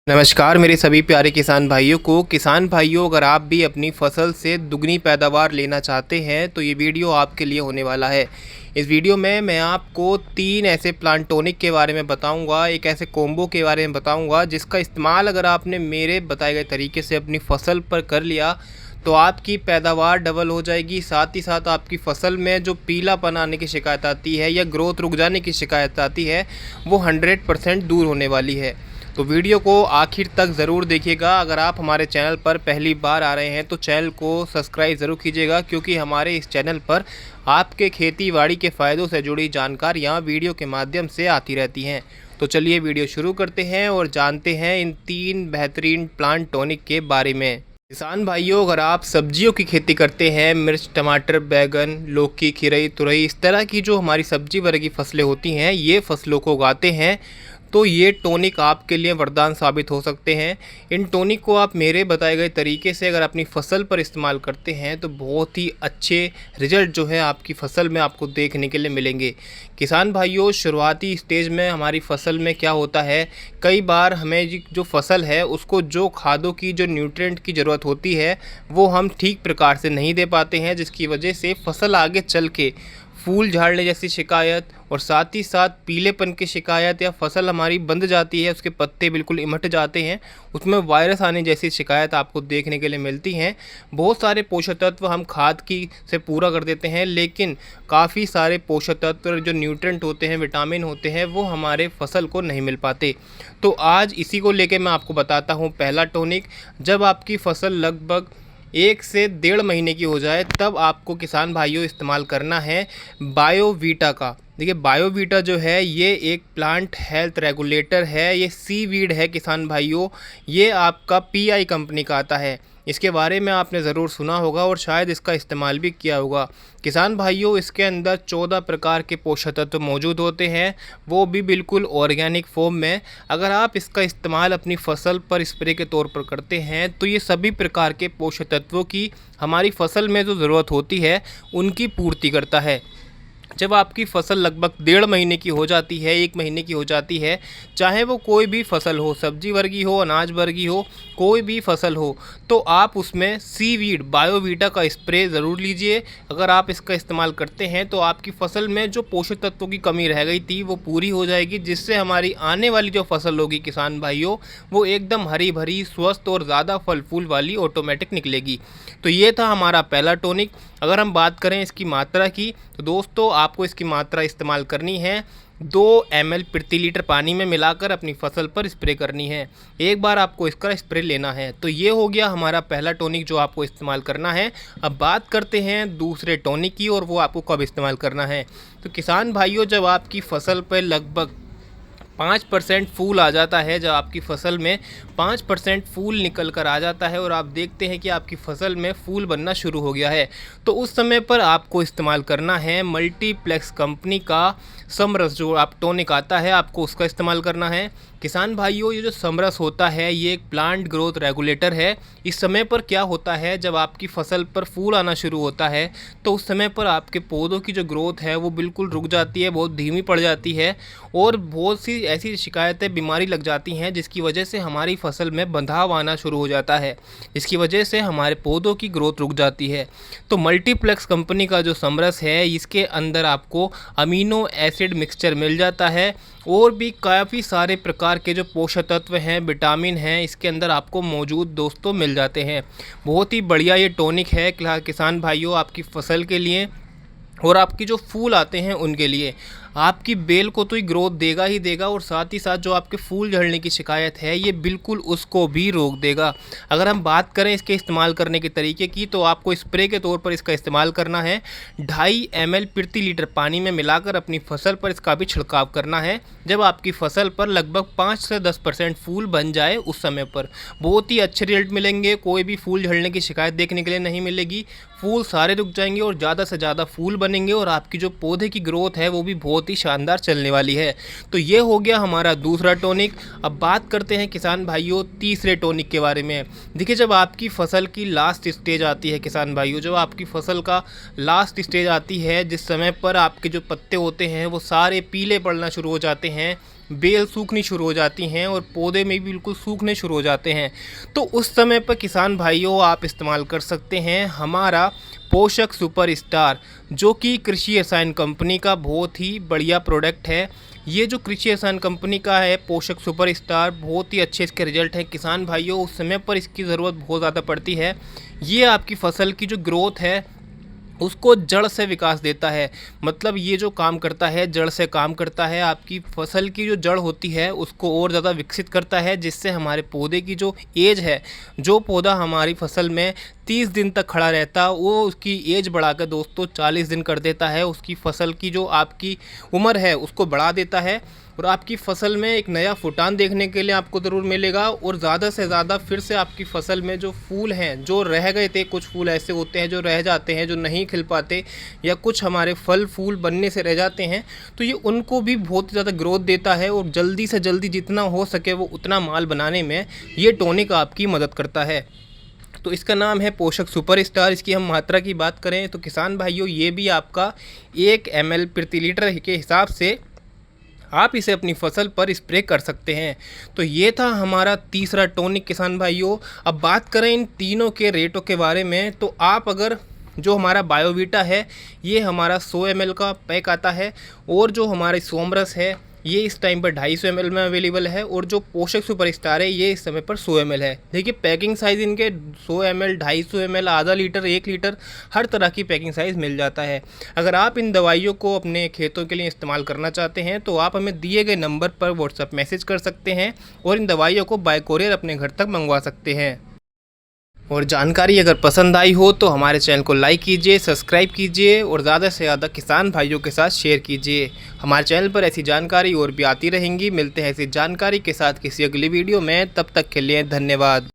नमस्कार मेरे सभी प्यारे किसान भाइयों को। किसान भाइयों, अगर आप भी अपनी फसल से दुगनी पैदावार लेना चाहते हैं तो ये वीडियो आपके लिए होने वाला है। इस वीडियो में मैं आपको 3 ऐसे प्लांट टॉनिक के बारे में बताऊंगा, एक ऐसे कॉम्बो के बारे में बताऊंगा जिसका इस्तेमाल अगर आपने मेरे बताए गए तरीके से अपनी फसल पर कर लिया तो आपकी पैदावार डबल हो जाएगी। साथ ही साथ आपकी फसल में जो पीलापन आने की शिकायत आती है या ग्रोथ रुक जाने की शिकायत आती है वो 100% दूर होने वाली है। तो वीडियो को आखिर तक ज़रूर देखिएगा। अगर आप हमारे चैनल पर पहली बार आ रहे हैं तो चैनल को सब्सक्राइब ज़रूर कीजिएगा, क्योंकि हमारे इस चैनल पर आपके खेती बाड़ी के फ़ायदों से जुड़ी जानकारियाँ वीडियो के माध्यम से आती रहती हैं। तो चलिए वीडियो शुरू करते हैं और जानते हैं इन 3 बेहतरीन प्लांट टॉनिक के बारे में। किसान भाइयों, अगर आप सब्जियों की खेती करते हैं, मिर्च, टमाटर, बैगन, लौकी, खीरई, तुरई, इस तरह की जो हमारी सब्जी वर्ग की फसलें होती हैं, ये फसलों को उगाते हैं तो ये टॉनिक आपके लिए वरदान साबित हो सकते हैं। इन टॉनिक को आप मेरे बताए गए तरीके से अगर अपनी फसल पर इस्तेमाल करते हैं तो बहुत ही अच्छे रिजल्ट जो है आपकी फसल में आपको देखने के लिए मिलेंगे। किसान भाइयों, शुरुआती स्टेज में हमारी फसल में क्या होता है, कई बार हमें जो फसल है उसको जो खादों की, जो न्यूट्रिएंट की ज़रूरत होती है वो हम ठीक प्रकार से नहीं दे पाते हैं, जिसकी वजह से फसल आगे चल के फूल झाड़ने जैसी शिकायत और साथ ही साथ पीलेपन की शिकायत, या फसल हमारी बंद जाती है, उसके पत्ते बिल्कुल इमट जाते हैं, उसमें वायरस आने जैसी शिकायत आपको देखने के लिए मिलती हैं। बहुत सारे पोषक तत्व हम खाद की से पूरा कर देते हैं, लेकिन काफ़ी सारे पोषक तत्व जो न्यूट्रिएंट होते हैं, विटामिन होते हैं, वो हमारे फसल को नहीं मिल पाते। तो आज इसी को लेकर मैं आपको बताता हूँ पहला टॉनिक। जब आपकी फसल लगभग 1 से 1.5 महीने की हो जाए तब आपको किसान भाइयों इस्तेमाल करना है बायोवीटा का। देखिए, बायोवीटा जो है ये एक प्लांट हेल्थ रेगुलेटर है, ये सीवीड है किसान भाइयों। ये आपका पीआई कंपनी का आता है। इसके बारे में आपने ज़रूर सुना होगा और शायद इसका इस्तेमाल भी किया होगा। किसान भाइयों, इसके अंदर 14 प्रकार के पोषक तत्व मौजूद होते हैं, वो भी बिल्कुल ऑर्गेनिक फॉर्म में। अगर आप इसका इस्तेमाल अपनी फसल पर स्प्रे के तौर पर करते हैं तो ये सभी प्रकार के पोषक तत्वों की हमारी फसल में जो ज़रूरत होती है उनकी पूर्ति करता है। जब आपकी फसल लगभग 1.5 महीने की हो जाती है, 1 महीने की हो जाती है, चाहे वो कोई भी फसल हो, सब्जी वर्गी हो, अनाज वर्गी हो, कोई भी फसल हो, तो आप उसमें सीवीड बायोवीटा का स्प्रे ज़रूर लीजिए। अगर आप इसका इस्तेमाल करते हैं तो आपकी फसल में जो पोषक तत्वों की कमी रह गई थी वो पूरी हो जाएगी, जिससे हमारी आने वाली जो फसल होगी किसान भाइयों वो एकदम हरी भरी, स्वस्थ और ज़्यादा फल फूल वाली ऑटोमेटिक निकलेगी। तो ये था हमारा पहला टॉनिक। अगर हम बात करें इसकी मात्रा की तो दोस्तों, आपको इसकी मात्रा इस्तेमाल करनी है 2 ml प्रति लीटर पानी में मिलाकर अपनी फसल पर स्प्रे करनी है। एक बार आपको इसका स्प्रे लेना है। तो ये हो गया हमारा पहला टॉनिक जो आपको इस्तेमाल करना है। अब बात करते हैं दूसरे टॉनिक की, और वो आपको कब इस्तेमाल करना है। तो किसान भाइयों, जब आपकी फसल पर लगभग 5% फूल आ जाता है, जब आपकी फसल में 5% फूल निकल कर आ जाता है और आप देखते हैं कि आपकी फसल में फूल बनना शुरू हो गया है, तो उस समय पर आपको इस्तेमाल करना है मल्टीप्लेक्स कंपनी का समरस जो आप टॉनिक आता है, आपको उसका इस्तेमाल करना है। किसान भाइयों, ये जो समरस होता है ये एक प्लांट ग्रोथ रेगुलेटर है। इस समय पर क्या होता है, जब आपकी फसल पर फूल आना शुरू होता है तो उस समय पर आपके पौधों की जो ग्रोथ है वो बिल्कुल रुक जाती है, बहुत धीमी पड़ जाती है, और बहुत सी ऐसी शिकायतें, बीमारी लग जाती हैं जिसकी वजह से हमारी फसल में बंधाव आना शुरू हो जाता है, जिसकी वजह से हमारे पौधों की ग्रोथ रुक जाती है। तो मल्टीप्लेक्स कंपनी का जो समरस है, इसके अंदर आपको अमीनो एसिड मिक्सचर मिल जाता है और भी काफ़ी सारे प्रकार के जो पोषक तत्व हैं, विटामिन हैं, इसके अंदर आपको मौजूद दोस्तों मिल जाते हैं। बहुत ही बढ़िया ये टॉनिक है किसान भाइयों आपकी फसल के लिए और आपकी जो फूल आते हैं उनके लिए। आपकी बेल को तो ही ग्रोथ देगा ही देगा, और साथ ही साथ जो आपके फूल झड़ने की शिकायत है ये बिल्कुल उसको भी रोक देगा। अगर हम बात करें इसके इस्तेमाल करने के तरीके की, तो आपको स्प्रे के तौर पर इसका इस्तेमाल करना है। 2.5 ml प्रति लीटर पानी में मिलाकर अपनी फसल पर इसका भी छिड़काव करना है। जब आपकी फसल पर लगभग 5 से 10% फूल बन जाए उस समय पर बहुत ही अच्छे रिजल्ट मिलेंगे। कोई भी फूल झड़ने की शिकायत देखने के लिए नहीं मिलेगी, फूल सारे रुक जाएंगे और ज़्यादा से ज़्यादा फूल बनेंगे, और आपकी जो पौधे की ग्रोथ है वो भी बहुत ही शानदार चलने वाली है। तो ये हो गया हमारा दूसरा टॉनिक। अब बात करते हैं किसान भाइयों तीसरे टॉनिक के बारे में। देखिए, जब आपकी फसल की लास्ट स्टेज आती है किसान भाइयों, जब आपकी फसल का लास्ट स्टेज आती है, जिस समय पर आपके जो पत्ते होते हैं वो सारे पीले पड़ना शुरू हो जाते हैं, बेल सूखनी शुरू हो जाती हैं और पौधे में भी बिल्कुल सूखने शुरू हो जाते हैं। तो उस समय पर किसान भाइयों आप इस्तेमाल कर सकते हैं हमारा पोषक सुपर स्टार, जो कि कृषि रसायन कंपनी का बहुत ही बढ़िया प्रोडक्ट है। ये जो कृषि रसायन कंपनी का है पोषक सुपर स्टार, बहुत ही अच्छे इसके रिजल्ट हैं किसान भाइयों। उस समय पर इसकी ज़रूरत बहुत ज़्यादा पड़ती है। ये आपकी फसल की जो ग्रोथ है उसको जड़ से विकास देता है। मतलब ये जो काम करता है जड़ से काम करता है, आपकी फसल की जो जड़ होती है उसको और ज़्यादा विकसित करता है, जिससे हमारे पौधे की जो एज है, जो पौधा हमारी फसल में 30 दिन तक खड़ा रहता वो उसकी एज बढ़ाकर दोस्तों 40 दिन कर देता है। उसकी फसल की जो आपकी उम्र है उसको बढ़ा देता है और आपकी फसल में एक नया फुटान देखने के लिए आपको ज़रूर मिलेगा। और ज़्यादा से ज़्यादा फिर से आपकी फसल में जो फूल हैं जो रह गए थे, कुछ फूल ऐसे होते हैं जो रह जाते हैं, जो नहीं खिल पाते, या कुछ हमारे फल फूल बनने से रह जाते हैं, तो ये उनको भी बहुत ज़्यादा ग्रोथ देता है और जल्दी से जल्दी जितना हो सके वो उतना माल बनाने में ये टॉनिक आपकी मदद करता है। तो इसका नाम है पोषक सुपर स्टार। इसकी हम मात्रा की बात करें तो किसान भाइयों ये भी आपका 1 ml प्रति लीटर के हिसाब से आप इसे अपनी फसल पर स्प्रे कर सकते हैं। तो ये था हमारा तीसरा टॉनिक किसान भाइयों। अब बात करें इन तीनों के रेटों के बारे में, तो आप अगर जो हमारा बायोवीटा है ये हमारा 100 ml का पैक आता है, और जो हमारा सोमरस है ये इस टाइम पर 250 ml में अवेलेबल है, और जो पोषक सुपर स्टार है ये इस समय पर 100 ml है। देखिए पैकिंग साइज़ इनके 100 ml, 250 ml, आधा लीटर, 1 लीटर, हर तरह की पैकिंग साइज़ मिल जाता है। अगर आप इन दवाइयों को अपने खेतों के लिए इस्तेमाल करना चाहते हैं तो आप हमें दिए गए नंबर पर व्हाट्सएप मैसेज कर सकते हैं और इन दवाइयों को बाय कोरियर अपने घर तक मंगवा सकते हैं। और जानकारी अगर पसंद आई हो तो हमारे चैनल को लाइक कीजिए, सब्सक्राइब कीजिए और ज़्यादा से ज़्यादा किसान भाइयों के साथ शेयर कीजिए। हमारे चैनल पर ऐसी जानकारी और भी आती रहेंगी। मिलते हैं ऐसी जानकारी के साथ किसी अगली वीडियो में, तब तक के लिए धन्यवाद।